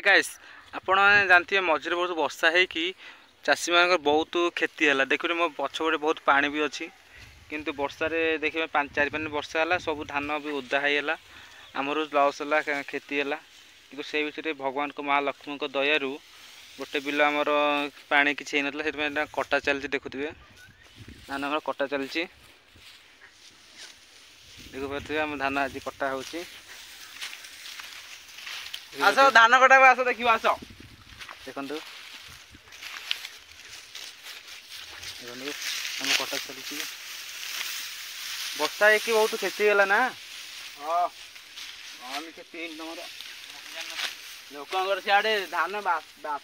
Guys आपण जानते मझे बहुत वर्षा है कि चाषी मान बहुत क्षति है। देखिए मो पछपटे बहुत पानी भी अच्छी किंतु वर्षा रे देखिए 5-4 दिन वर्षा है सब धान भी ओदा होगा आमर लस है क्षति है कि से विषय भगवान को महालक्ष्मी को दयारू गोटे बिल आमर पानी किसी ना कटा चलती देखुए धान आम कटा चलती देखु पारे आम धान आज कटा हो आस धान कटा आस देखिए आस देखु देखु आम कटा चलती वर्षा एक बहुत क्षति है ना। हाँ क्षति तुम लोक सियाड़े धान बास बास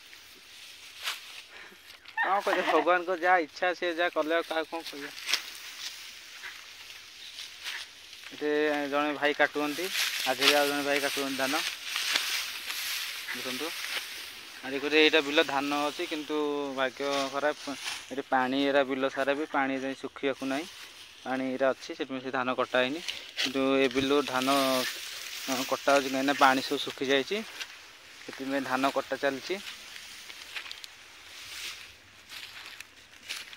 कौन कह भगवान को जहाँ इच्छा सी जहाँ कले क्या कौन कह जड़े भाई काटुंट आज जड़े भाई काटुंट धान देखु आज यहाँ बिल धान अच्छी किंतु भाग्य खराब ये पानी एरा बिल सारा भी पानी सुखा ना पानी एरा अच्छी से धान कटाई कि ये बिल धान कटा कहीं पानी सब सुखी जाइए धान कटा चलती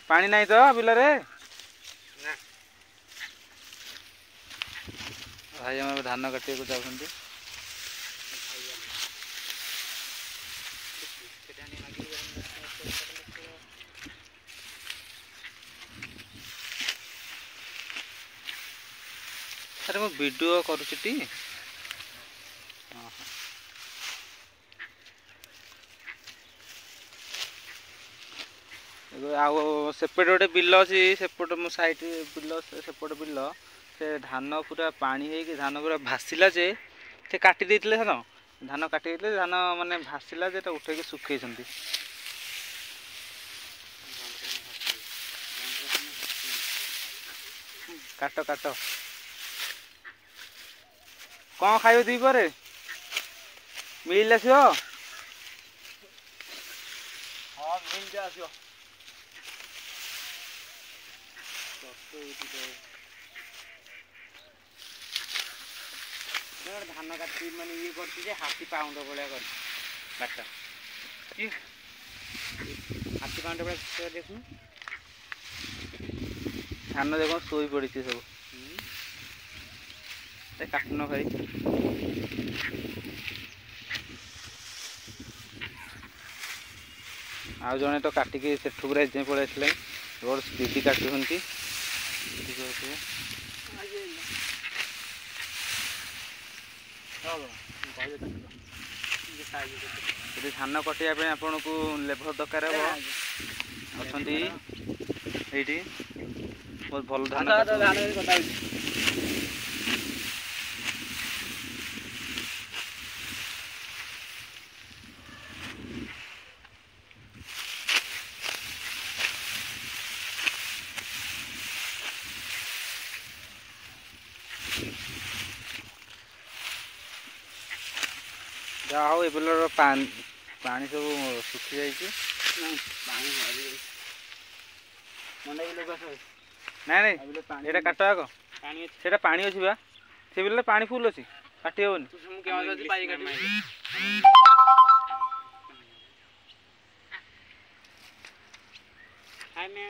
पानी नहीं तो बिल रे भाई हम धान काटे को जाऊँ अरे मो वीडियो करुँची सेपटे गोटे बिल अच्छी सेपट मो साइड बिल सेपट बिल से धान पूरा पानी है धान पूरा भासिला जे से काटी देते धान धान काटी देते धान माने भासिला जे उठे सुखे काट काट कौन खाइब दी पर मिल आस हाँ मिल आस धान काटी माने ये कर हाथी पाउंड भाया कर बाटा हाथी पाउंड भाया देखु धान देख शोई पड़ी सब काटन भाई आउ जड़े तो काटिकी से पूरा पड़े रोड स्पीड काटुंट धान कटाई आपन को लेबर दरकार अच्छा ये बहुत भल धान जहाँ हो बिलर पानी सब सुखी जाइए ना नहीं ये काट आग से पानी अच्छी बा से बिल पानी फुल अच्छी काटी हेनी